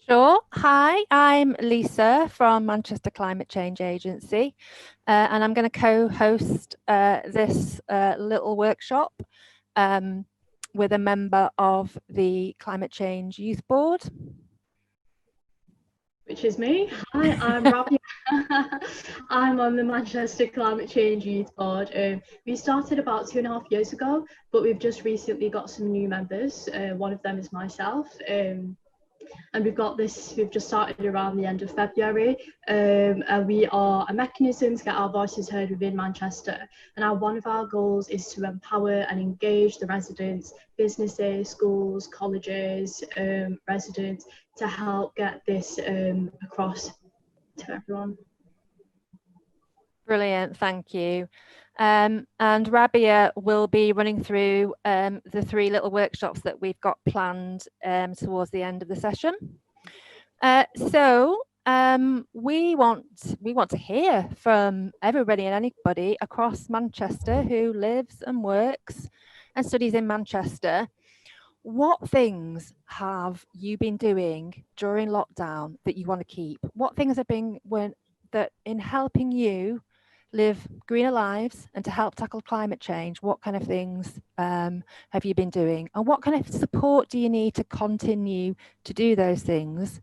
Sure. Hi, I'm Lisa from Manchester Climate Change Agency, and I'm going to co-host this little workshop with a member of the Climate Change Youth Board. Which is me. Hi, I'm Rabia. I'm on the Manchester Climate Change Youth Board. We started about 2.5 years ago, but we've just recently got some new members. One of them is myself. And we've just started around the end of February, and we are a mechanism to get our voices heard within Manchester. And one of our goals is to empower and engage the residents, businesses, schools, colleges, residents, to help get this across to everyone. Brilliant, thank you. And Rabia will be running through the 3 little workshops that we've got planned towards the end of the session. We want to hear from everybody and anybody across Manchester who lives and works and studies in Manchester. What things have you been doing during lockdown that you want to keep? What things have been that in helping you live greener lives and to help tackle climate change? What kind of things have you been doing, and what kind of support do you need to continue to do those things?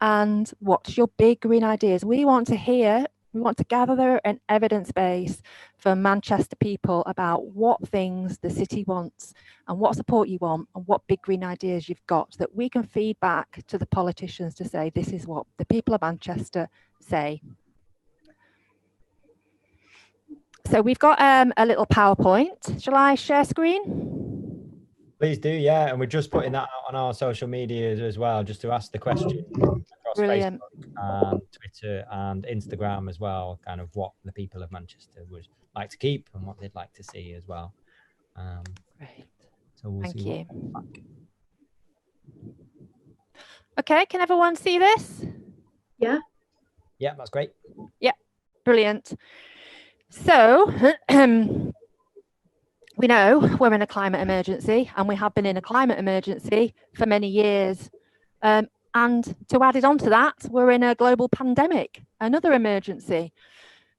And what's your big green ideas? We want to gather an evidence base from Manchester people about what things the city wants and what support you want and what big green ideas you've got that we can feed back to the politicians to say, this is what the people of Manchester say. So we've got a little PowerPoint. Shall I share screen? Please do, yeah. And we're just putting that out on our social media as well, just to ask the question across Brilliant. Facebook and Twitter and Instagram as well, kind of what the people of Manchester would like to keep and what they'd like to see as well. Great. So we'll Thank see. you. Okay, can everyone see this? Yeah. Yeah, that's great. Yeah, brilliant. So we know we're in a climate emergency, and we have been in a climate emergency for many years. And to add it on to that, we're in a global pandemic, another emergency.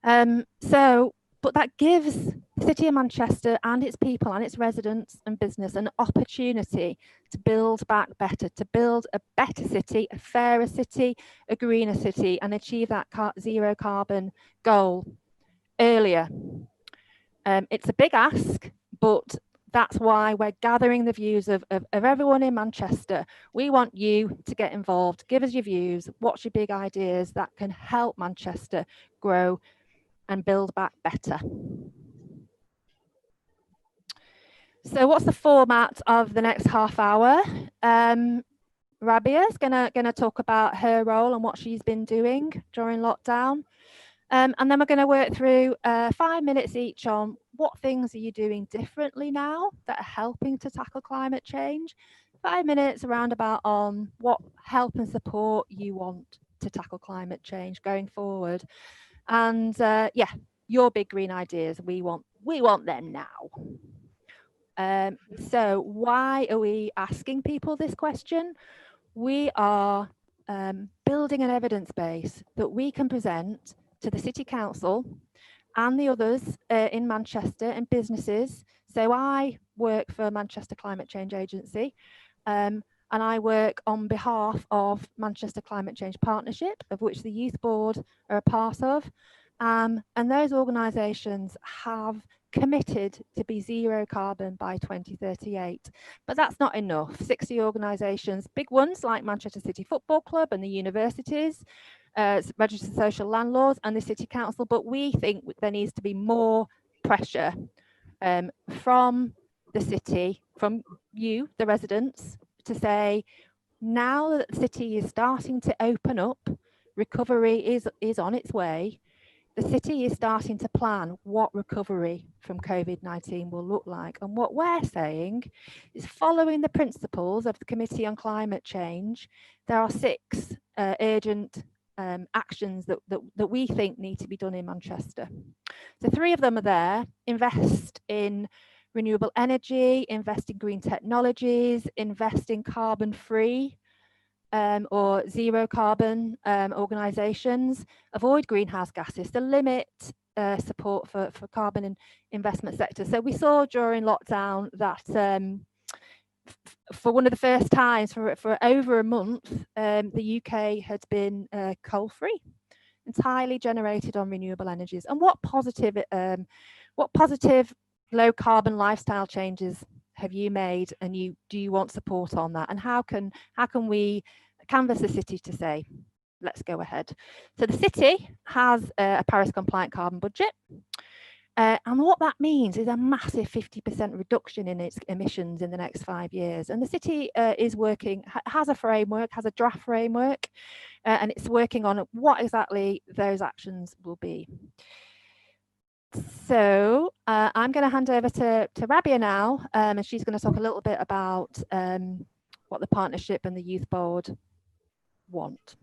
But that gives the City of Manchester and its people and its residents and business an opportunity to build back better, to build a better city, a fairer city, a greener city, and achieve that zero carbon goal earlier. It's a big ask, but that's why we're gathering the views of everyone in Manchester. We want you to get involved. Give us your views. What's your big ideas that can help Manchester grow and build back better? So what's the format of the next half hour? Rabia is gonna talk about her role and what she's been doing during lockdown. And then we're going to work through 5 minutes each on what things are you doing differently now that are helping to tackle climate change. 5 minutes roundabout on what help and support you want to tackle climate change going forward. And yeah, your big green ideas, we want them now. So why are we asking people this question? We are building an evidence base that we can present to the City Council and the others in Manchester and businesses. So I work for Manchester Climate Change Agency, and I work on behalf of Manchester Climate Change Partnership, of which the Youth Board are a part of. And those organisations have committed to be zero carbon by 2038. But that's not enough. 60 organisations, big ones like Manchester City Football Club and the universities, registered social landlords and the City Council, but we think there needs to be more pressure from the city, from you, the residents, to say, now that the city is starting to open up, recovery is on its way, the city is starting to plan what recovery from COVID-19 will look like. And what we're saying is, following the principles of the Committee on Climate Change, there are 6 urgent actions that we think need to be done in Manchester. So 3 of them are there: invest in renewable energy, invest in green technologies, invest in carbon-free or zero carbon organisations avoid greenhouse gases to limit support for carbon and investment sectors. So we saw during lockdown that for one of the first times for over a month, the UK had been coal-free, entirely generated on renewable energies. And what positive low carbon lifestyle changes have you made, and do you want support on that? And how can we canvass the city to say, let's go ahead? So the city has a Paris compliant carbon budget. And what that means is a massive 50% reduction in its emissions in the next 5 years. And the city is working, has a framework, has a draft framework, and it's working on what exactly those actions will be. So I'm going to hand over to Rabia now, and she's going to talk a little bit about what the partnership and the youth board want.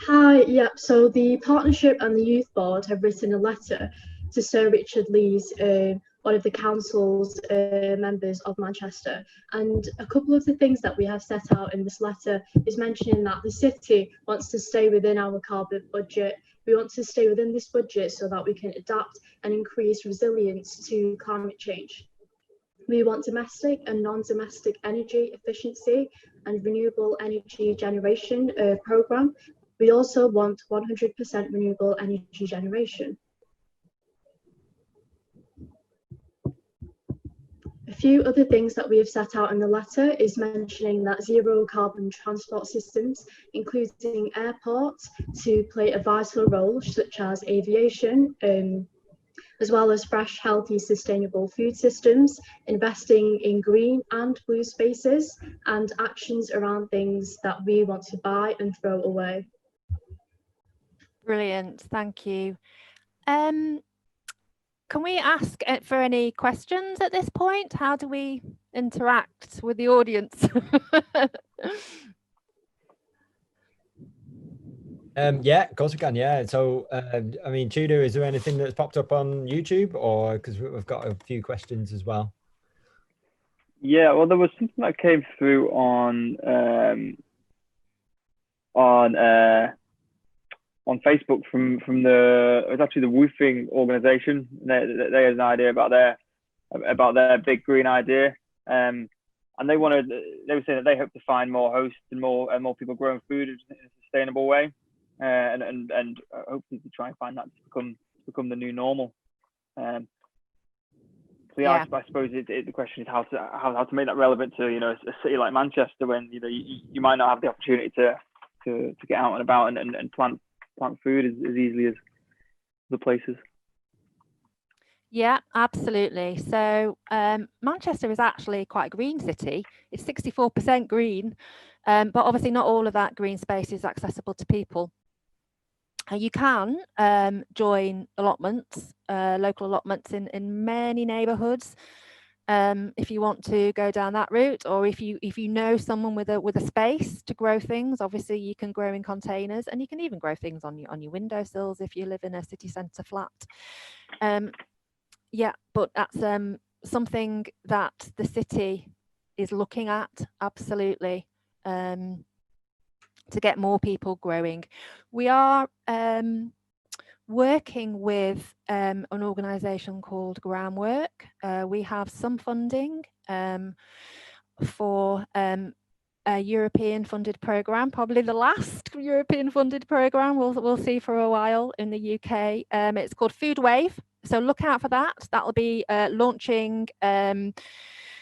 Hi, yeah, so the partnership and the youth board have written a letter to Sir Richard Lees, one of the council's members of Manchester. And a couple of the things that we have set out in this letter is mentioning that the city wants to stay within our carbon budget. We want to stay within this budget so that we can adapt and increase resilience to climate change. We want domestic and non-domestic energy efficiency and renewable energy generation programme. We also want 100% renewable energy generation. A few other things that we have set out in the letter is mentioning that zero carbon transport systems, including airports, to play a vital role, such as aviation, as well as fresh, healthy, sustainable food systems, investing in green and blue spaces, and actions around things that we want to buy and throw away. Brilliant, thank you. Can we ask for any questions at this point? How do we interact with the audience? Yeah, of course we can. Yeah. So, I mean, Tudor, is there anything that's popped up on YouTube, or because we've got a few questions as well? Yeah, well, there was something that came through on Facebook from it was actually the Woofing organization. They had an idea about their big green idea, and they were saying that they hope to find more hosts and more people growing food in a sustainable way, and hopefully to try and find that to become the new normal. So yeah. I suppose the question is how to make that relevant to a city like Manchester, when you might not have the opportunity to get out and about and plant food as easily as the places. Yeah, absolutely. So Manchester is actually quite a green city. It's 64% green, but obviously not all of that green space is accessible to people. And you can join allotments, local allotments in many neighbourhoods. If you want to go down that route, or if you know someone with a space to grow things, obviously you can grow in containers, and you can even grow things on your windowsills if you live in a city centre flat. Yeah, but that's something that the city is looking at, absolutely, to get more people growing. We are working with an organisation called Groundwork. We have some funding for a European funded programme, probably the last European funded programme we'll see for a while in the UK. It's called Food Wave, so look out for that. That'll be launching.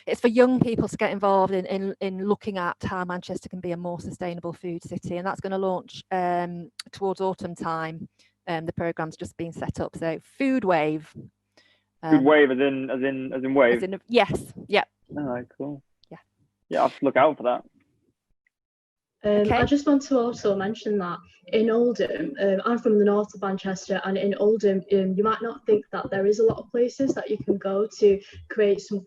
It's for young people to get involved in looking at how Manchester can be a more sustainable food city, and that's going to launch towards autumn time. The program's just been set up. So Food Wave. Food Wave, as in wave. Yes. Yeah. Oh, cool. Yeah. Yeah, I'll have to look out for that. Okay. I just want to also mention that in Oldham, I'm from the north of Manchester, and in Oldham, you might not think that there is a lot of places that you can go to create some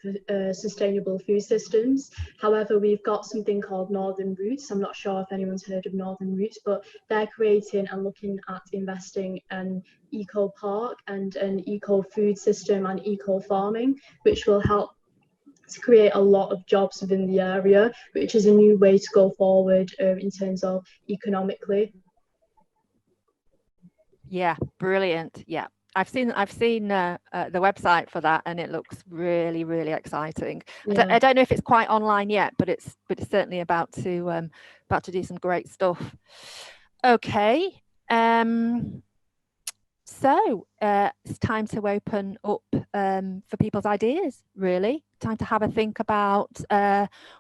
sustainable food systems. However, we've got something called Northern Roots. I'm not sure if anyone's heard of Northern Roots, but they're creating and looking at investing in eco park and an eco food system and eco farming, which will help to create a lot of jobs within the area, which is a new way to go forward in terms of economically. Yeah, brilliant. Yeah, I've seen the website for that, and it looks really, really exciting. Yeah. I don't know if it's quite online yet, but it's certainly about to do some great stuff. Okay. So it's time to open up for people's ideas, really. Time to have a think about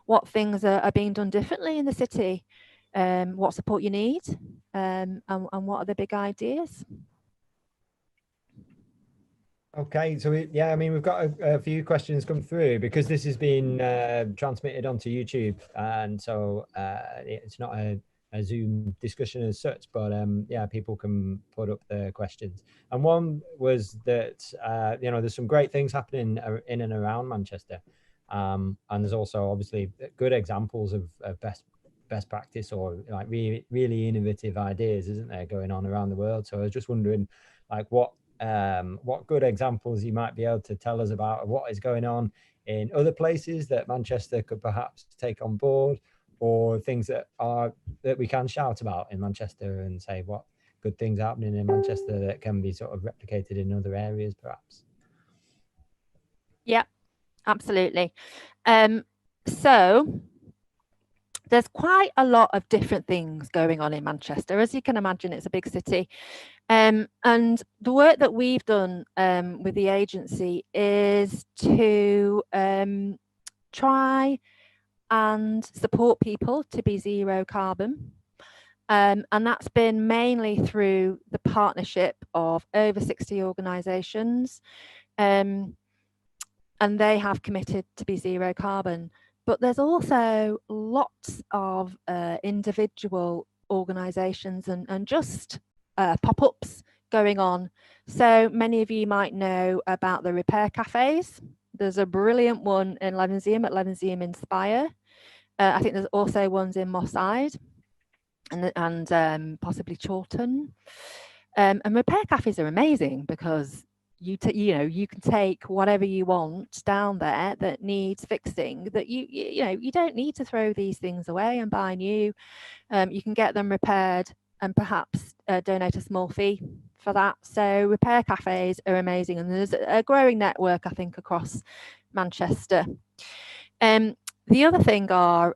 what things are being done differently in the city, what support you need, and what are the big ideas. Okay, so yeah, I mean, we've got a few questions come through because this has been transmitted onto YouTube, and so it's not a Zoom discussion as such, but yeah, people can put up their questions. And one was that you know, there's some great things happening in and around Manchester, and there's also obviously good examples of best practice or like really innovative ideas, isn't there, going on around the world? So I was just wondering, like, what good examples you might be able to tell us about what is going on in other places that Manchester could perhaps take on board, or things that we can shout about in Manchester and say what good things are happening in Manchester that can be sort of replicated in other areas, perhaps. Yeah, absolutely. So there's quite a lot of different things going on in Manchester. As you can imagine, it's a big city. And the work that we've done with the agency is to try and support people to be zero carbon. And that's been mainly through the partnership of over 60 organisations. And they have committed to be zero carbon. But there's also lots of individual organisations and just pop-ups going on. So many of you might know about the repair cafes. There's a brilliant one in Levenshulme at Levenshulme Inspire. I think there's also ones in Moss Side and possibly Chawton. And repair cafes are amazing because you can take whatever you want down there that needs fixing, that you don't need to throw these things away and buy new. You can get them repaired and perhaps donate a small fee for that. So repair cafes are amazing, and there's a growing network, I think, across Manchester. The other thing are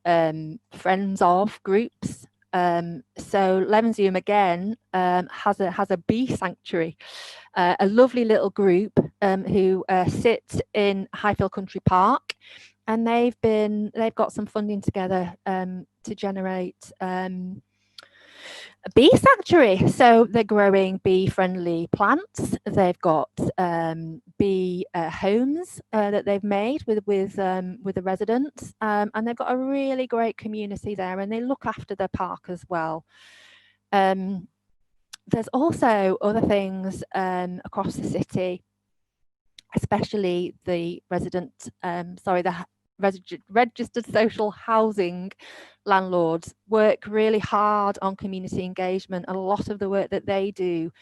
friends of groups. So Levenshulme again has a bee sanctuary, a lovely little group who sit in Highfield Country Park, and they've got some funding together to generate a bee sanctuary. So they're growing bee-friendly plants. They've got bee homes that they've made with the residents, and they've got a really great community there, and they look after their park as well. There's also other things across the city, especially the registered social housing landlords work really hard on community engagement. A lot of the work that they do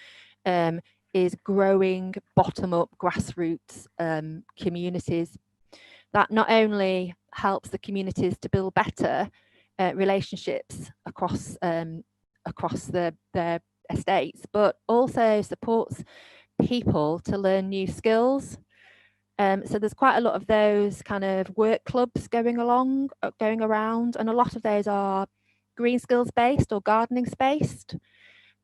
is growing bottom-up grassroots communities that not only helps the communities to build better relationships across their estates, but also supports people to learn new skills. So there's quite a lot of those kind of work clubs going around, and a lot of those are green skills based or gardening based.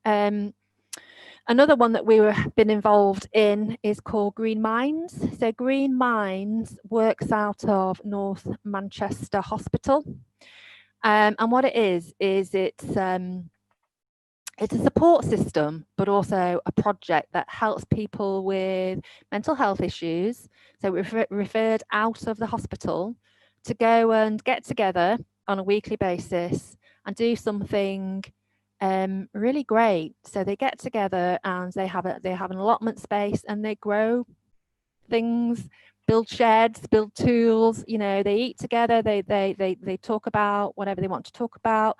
Another one that we've been involved in is called Green Minds. So Green Minds works out of North Manchester Hospital, and what it is it's a support system, but also a project that helps people with mental health issues. So we're referred out of the hospital to go and get together on a weekly basis and do something really great. So they get together and they have an allotment space, and they grow things, build sheds, build tools. You know, they eat together. They talk about whatever they want to talk about.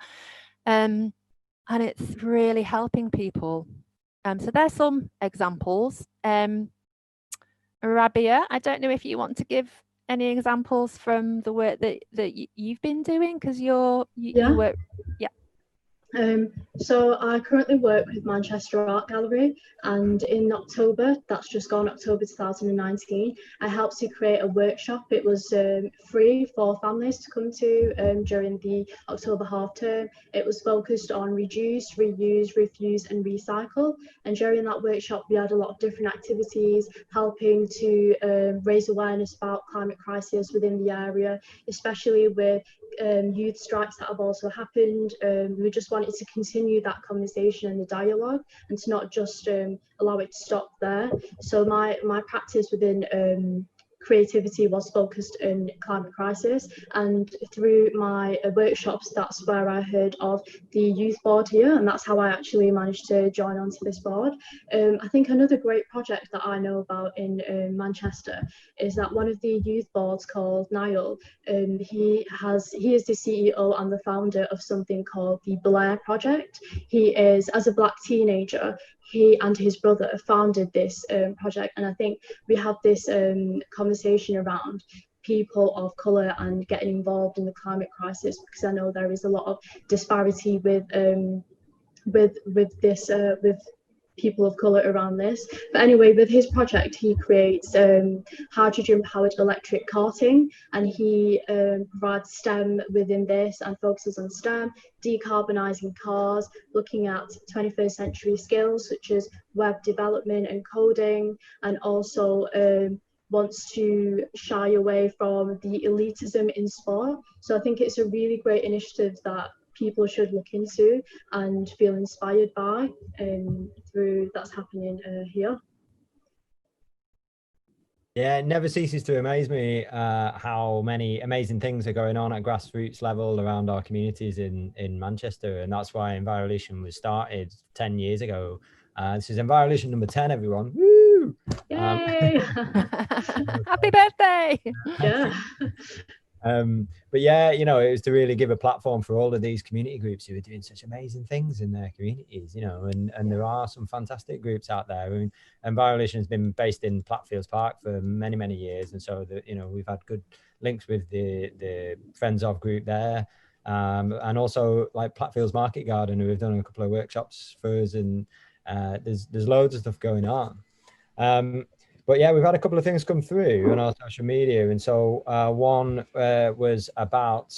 And it's really helping people. So there's some examples. Rabia, I don't know if you want to give any examples from the work that you've been doing? Because you Yeah. work. So I currently work with Manchester Art Gallery, and in October, that's just gone, October 2019, I helped to create a workshop. It was free for families to come to during the October half term. It was focused on reduce, reuse, refuse and recycle. And during that workshop, we had a lot of different activities helping to raise awareness about climate crisis within the area, especially with youth strikes that have also happened. We just wanted to continue that conversation and the dialogue, and to not just allow it to stop there. So my practice within creativity was focused in climate crisis, and through my workshops, that's where I heard of the youth board here, and that's how I actually managed to join onto this board. I think another great project that I know about in Manchester is that one of the youth boards called Niall, he is the CEO and the founder of something called the Blair Project. He is, as a Black teenager, he and his brother founded this project, and I think we have this conversation around people of colour and getting involved in the climate crisis, because I know there is a lot of disparity with people of colour around this. But anyway, with his project, he creates hydrogen-powered electric karting, and he provides STEM within this and focuses on STEM, decarbonising cars, looking at 21st century skills such as web development and coding, and also wants to shy away from the elitism in sport. So I think it's a really great initiative that people should look into and feel inspired by through that's happening here. Yeah, it never ceases to amaze me how many amazing things are going on at grassroots level around our communities in Manchester, and that's why INvirolution was started 10 years ago. This is INvirolution number 10, everyone. Woo! Yay! Happy birthday! Yeah. But yeah, you know, it was to really give a platform for all of these community groups who are doing such amazing things in their communities, you know, and there are some fantastic groups out there. I mean, INvirolution has been based in Plattfields Park for many, many years. And so, you know, we've had good links with the Friends of group there. And also like Plattfields Market Garden, who have done a couple of workshops for us, and there's loads of stuff going on. But yeah, we've had a couple of things come through on our social media, and so one was about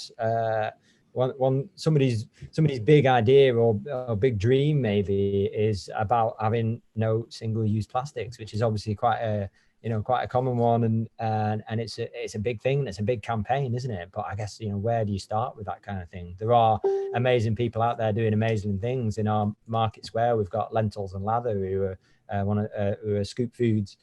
somebody's big idea or big dream maybe is about having no single-use plastics, which is obviously quite a common one, and it's a big thing. It's a big campaign, isn't it? But I guess, you know, where do you start with that kind of thing? There are amazing people out there doing amazing things in our market square. We've got Lentils and Lather, who are Scoop Foods.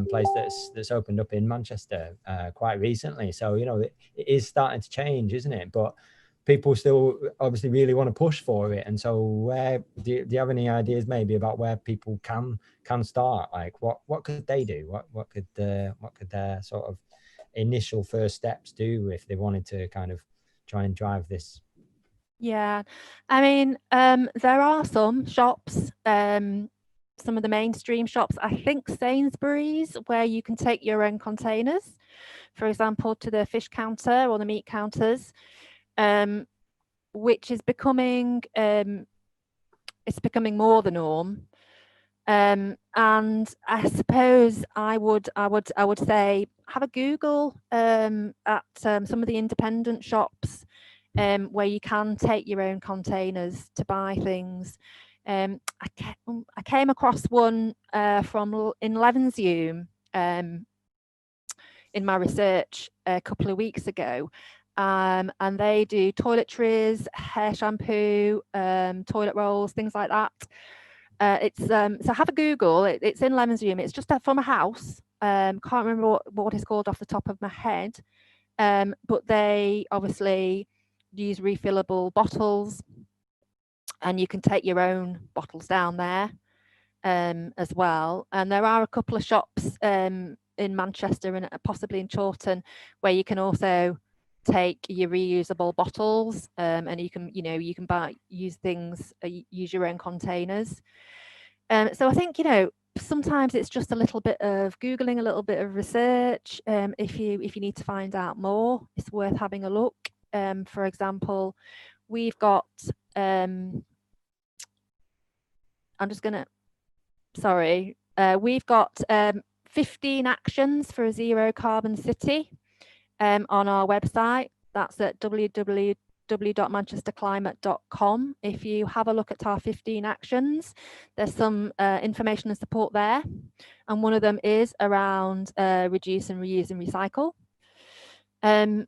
Place that's opened up in Manchester quite recently. So, you know, it is starting to change, isn't it? But people still obviously really want to push for it. And so where do you have any ideas maybe about where people can start? Like what could they do? What could their sort of initial first steps do if they wanted to kind of try and drive this? Yeah, I mean, there are some shops, some of the mainstream shops, I think Sainsbury's, where you can take your own containers, for example, to the fish counter or the meat counters, which is becoming it's becoming more the norm. And I suppose I would say have a Google at some of the independent shops where you can take your own containers to buy things. I came across one in Levenshulme in my research a couple of weeks ago, and they do toiletries, hair shampoo, toilet rolls, things like that. So have a Google. It's in Levenshulme. It's just from a house. Can't remember what it's called off the top of my head, but they obviously use refillable bottles, and you can take your own bottles down there as well. And there are a couple of shops in Manchester and possibly in Chawton where you can also take your reusable bottles, and you can use your own containers. So I think, sometimes it's just a little bit of Googling, a little bit of research. If you need to find out more, it's worth having a look. For example, we've got, we've got 15 actions for a zero carbon city on our website. That's at www.manchesterclimate.com. If you have a look at our 15 actions, there's some information and support there. And one of them is around reduce and reuse and recycle. A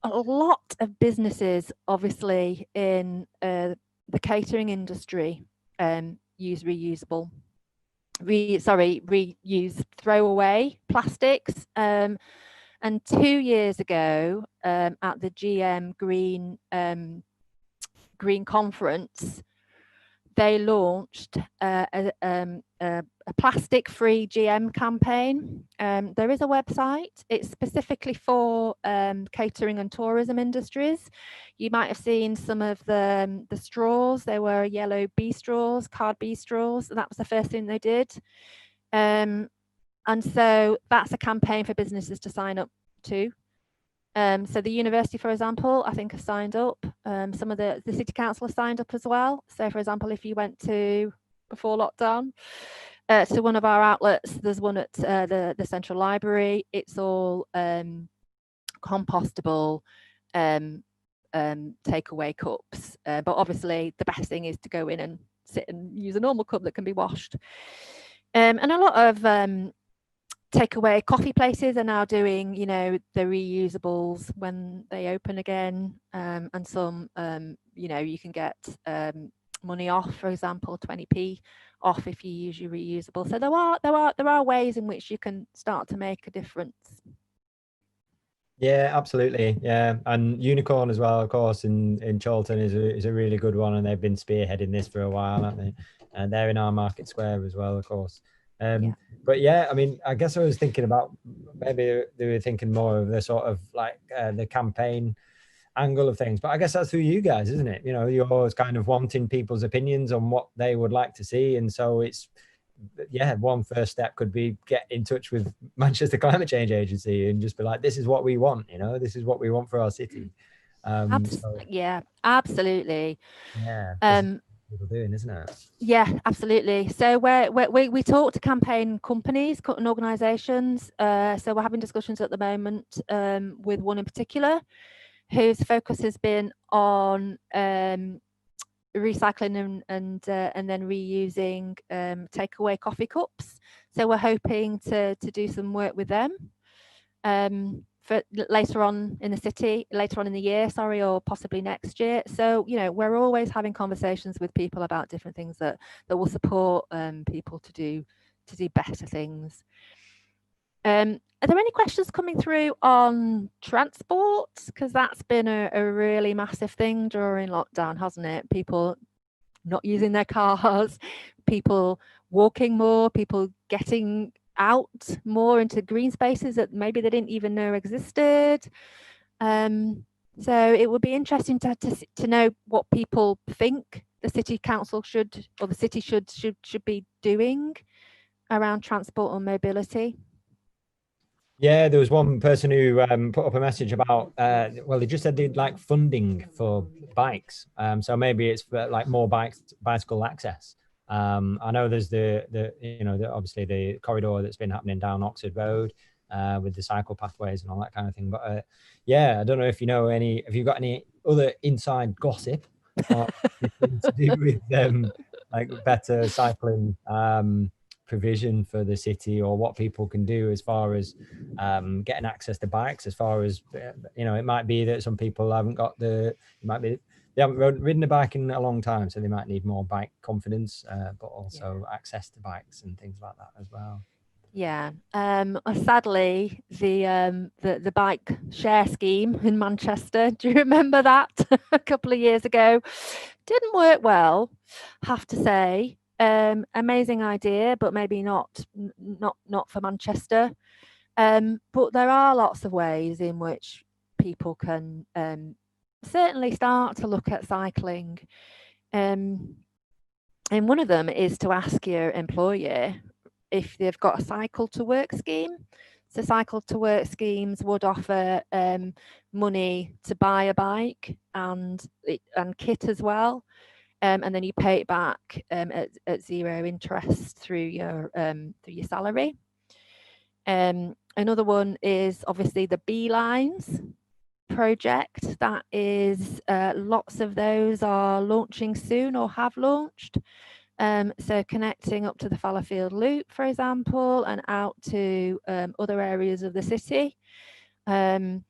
lot of businesses, obviously, in the catering industry use reuse throwaway plastics. And 2 years ago, at the GM Green Conference, they launched a plastic-free GM campaign. There is a website. It's specifically for catering and tourism industries. You might have seen some of the straws. They were yellow bee straws, card bee straws. That was the first thing they did. And so that's a campaign for businesses to sign up to. So the university, for example, I think have signed up. Some of the city council have signed up as well. So for example, if you went to, before lockdown, to one of our outlets, there's one at the Central Library. It's all compostable takeaway cups. But obviously the best thing is to go in and sit and use a normal cup that can be washed. And a lot of takeaway coffee places are now doing, you know, the reusables when they open again, and some, you know, you can get money off, for example, 20p off if you use your reusable. So there are ways in which you can start to make a difference. Yeah, absolutely. Yeah, and Unicorn as well, of course, in Chorlton is a really good one, and they've been spearheading this for a while, haven't they? And they're in our market square as well, of course. But yeah, I mean, I guess I was thinking about maybe they were thinking more of the sort of like the campaign angle of things. But I guess that's through you guys, isn't it? You know, you're always kind of wanting people's opinions on what they would like to see, and so it's, yeah, one first step could be get in touch with Manchester Climate Change Agency and just be like, this is what we want, you know, this is what we want for our city. Yeah, absolutely. Yeah, people doing, isn't it? Yeah, absolutely. So we talk to campaign companies and organisations. So we're having discussions at the moment with one in particular, whose focus has been on recycling and then reusing takeaway coffee cups. So we're hoping to do some work with them for later on in the year, or possibly next year. So, you know, we're always having conversations with people about different things that will support people to do better things. Are there any questions coming through on transport? Because that's been a really massive thing during lockdown, hasn't it? People not using their cars, people walking more, people getting out more into green spaces that maybe they didn't even know existed. So it would be interesting to know what people think the city council should, or the city should be doing around transport or mobility. Yeah, there was one person who put up a message about, well, they just said they'd like funding for bikes. So maybe it's for like more bicycle access. I know there's obviously the corridor that's been happening down Oxford Road with the cycle pathways and all that kind of thing. But yeah, I don't know if you know have you got any other inside gossip or anything to do with like better cycling provision for the city, or what people can do as far as getting access to bikes, as far as, you know, it might be that some people haven't got they haven't ridden a bike in a long time, so they might need more bike confidence, but also access to bikes and things like that as well. Yeah, sadly, the bike share scheme in Manchester, do you remember that a couple of years ago? Didn't work well, have to say. Amazing idea, but maybe not for Manchester. But there are lots of ways in which people can certainly start to look at cycling. And one of them is to ask your employer if they've got a cycle to work scheme. So cycle to work schemes would offer money to buy a bike and kit as well. And then you pay it back at zero interest through your salary. Another one is obviously the B-Lines project. That is, lots of those are launching soon or have launched. So connecting up to the Fallowfield Loop, for example, and out to other areas of the city. And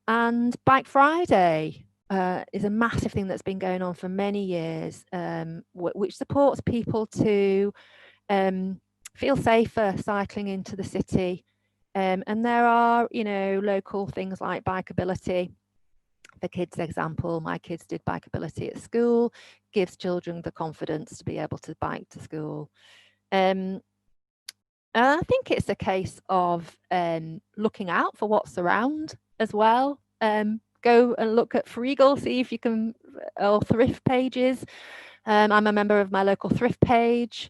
Bike Friday is a massive thing that's been going on for many years, which supports people to feel safer cycling into the city. And there are, local things like Bikeability. For kids example, my kids did Bikeability at school, gives children the confidence to be able to bike to school. And I think it's a case of looking out for what's around as well. Go and look at Freegal, see if you can, or thrift pages. I'm a member of my local thrift page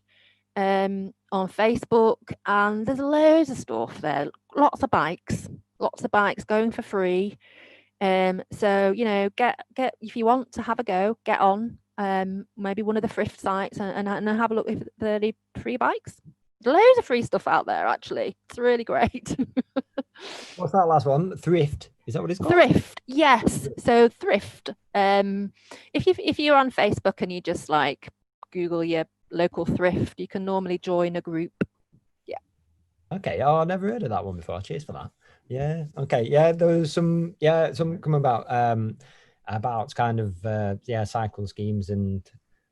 on Facebook, and there's loads of stuff there. Lots of bikes going for free. So get if you want to have a go, get on maybe one of the thrift sites and have a look if there are any free bikes. Loads of free stuff out there, actually. It's really great. What's that last one? Thrift. Is that what it's called? Thrift, yes. So thrift. If you're on Facebook and you just like Google your local thrift, you can normally join a group. Yeah. Okay. Oh, I've never heard of that one before. Cheers for that. Yeah. Okay. Yeah. There was some come about kind of cycle schemes, and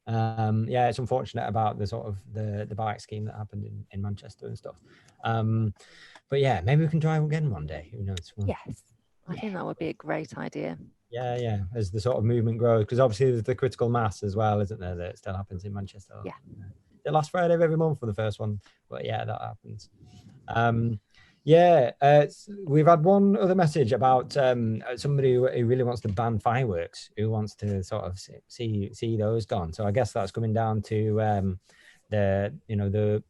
it's unfortunate about the sort of the bike scheme that happened in Manchester and stuff. But yeah, maybe we can try again one day. Who knows? Yes, I think that would be a great idea. Yeah. As the sort of movement grows, because obviously there's the critical mass as well, isn't there? That still happens in Manchester. Yeah. The last Friday of every month for the first one, but yeah, that happens. We've had one other message about somebody who really wants to ban fireworks, who wants to sort of see those gone. So I guess that's coming down to the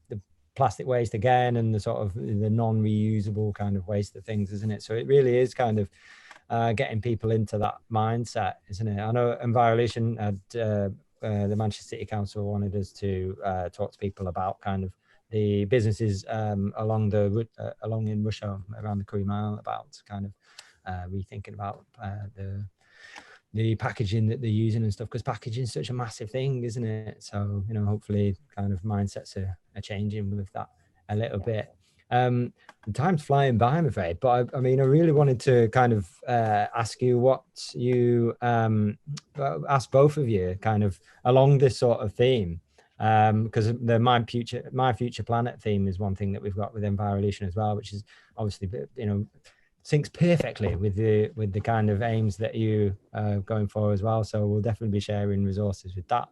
plastic waste again, and the sort of the non-reusable kind of waste of things, isn't it? So it really is kind of getting people into that mindset, isn't it? I know INvirolution had the Manchester City Council wanted us to talk to people about kind of the businesses along in Russia around the Curry Mile, about kind of rethinking about the packaging that they're using and stuff, because packaging is such a massive thing, isn't it? So hopefully kind of mindsets are changing with that a little bit. The time's flying by, I'm afraid, but I mean I really wanted to kind of ask you what you ask both of you kind of along this sort of theme. Because the my future planet theme is one thing that we've got with INvirolution as well, which is obviously syncs perfectly with the kind of aims that you are going for as well. So we'll definitely be sharing resources with that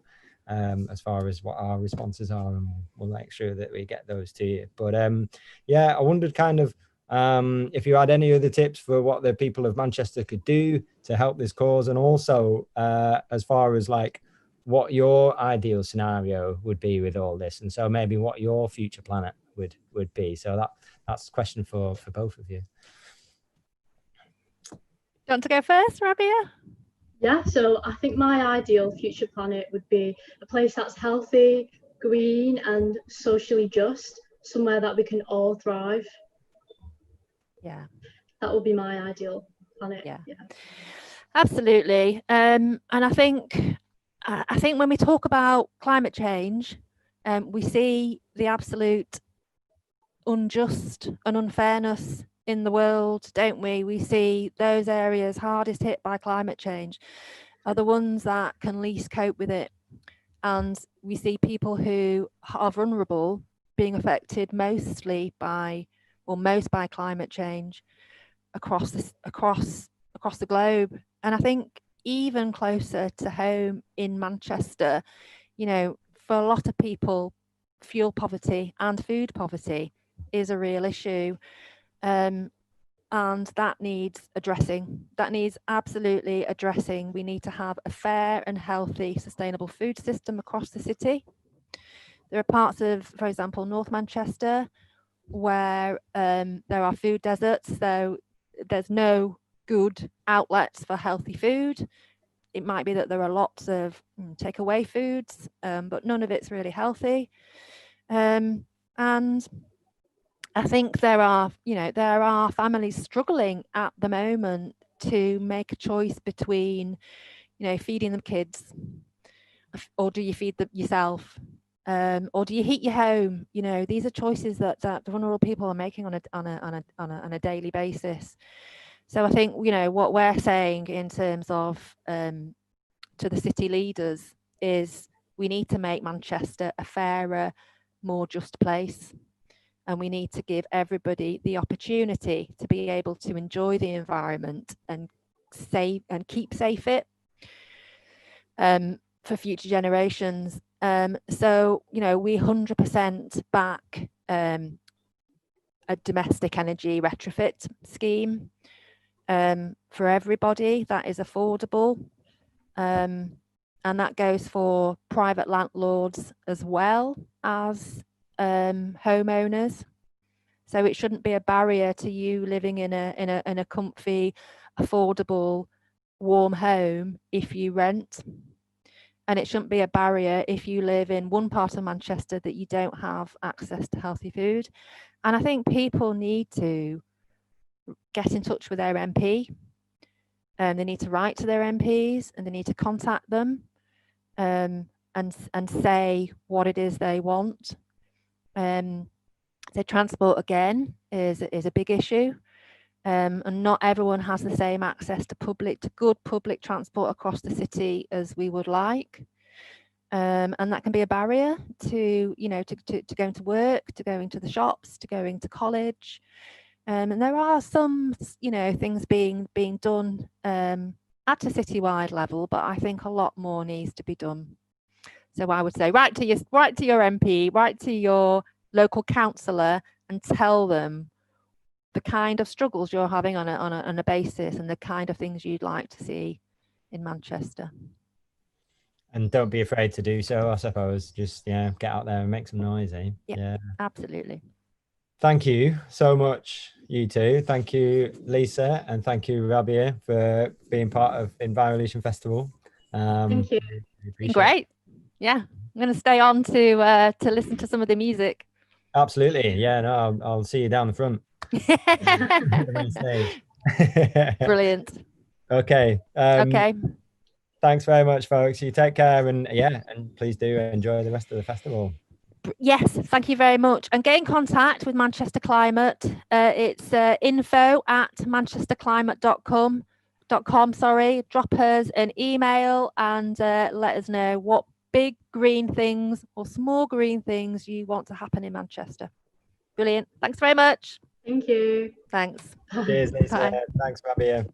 as far as what our responses are, and we'll make sure that we get those to you. But I wondered kind of if you had any other tips for what the people of Manchester could do to help this cause, and also as far as like what your ideal scenario would be with all this, and so maybe what your future planet would be. So that's a question for both of you. Do you want to go first, Rabia? Yeah, so I think my ideal future planet would be a place that's healthy, green, and socially just, somewhere that we can all thrive. Yeah, that would be my ideal planet. Yeah. Absolutely. And I think when we talk about climate change, we see the absolute unjust and unfairness in the world, don't we? We see those areas hardest hit by climate change are the ones that can least cope with it. And we see people who are vulnerable being affected most by climate change across the globe. And I think even closer to home in Manchester, for a lot of people, fuel poverty and food poverty is a real issue. And that needs addressing. That needs absolutely addressing. We need to have a fair and healthy, sustainable food system across the city. There are parts of, for example, North Manchester, where there are food deserts, so there's no good outlets for healthy food. It might be that there are lots of takeaway foods, but none of it's really healthy. And I think there are families struggling at the moment to make a choice between, feeding them kids, or do you feed them yourself, or do you heat your home? These are choices that vulnerable people are making on a daily basis. So I think what we're saying in terms of to the city leaders is we need to make Manchester a fairer, more just place. And we need to give everybody the opportunity to be able to enjoy the environment and keep safe it for future generations. So, we 100% back a domestic energy retrofit scheme for everybody that is affordable. And that goes for private landlords as well as homeowners. So it shouldn't be a barrier to you living in a comfy, affordable, warm home if you rent. And it shouldn't be a barrier if you live in one part of Manchester that you don't have access to healthy food. And I think people need to get in touch with their MP. They need to write to their MPs, and they need to contact them and say what it is they want. So transport, again, is a big issue. And not everyone has the same access to good public transport across the city as we would like. And that can be a barrier to going to work, to going to the shops, to going to college. And there are some, things being done at a citywide level, but I think a lot more needs to be done. So I would say write to your MP, write to your local councillor, and tell them the kind of struggles you're having on a basis and the kind of things you'd like to see in Manchester. And don't be afraid to do so, I suppose. Just get out there and make some noise, eh? Yeah, absolutely. Thank you so much, you two. Thank you, Lisa, and thank you, Rabia, for being part of INvirolution Festival. Thank you. Great. Yeah, I'm going to stay on to listen to some of the music. Absolutely. Yeah, no, I'll see you down the front. Brilliant. Okay. Okay. Thanks very much, folks. You take care, and please do enjoy the rest of the festival. Yes, thank you very much. And get in contact with Manchester Climate. It's info@manchesterclimate.com. Drop us an email and let us know what big green things or small green things you want to happen in Manchester. Brilliant. Thanks very much. Thank you. Thanks. Cheers, Lisa. Bye. Thanks, Rabia.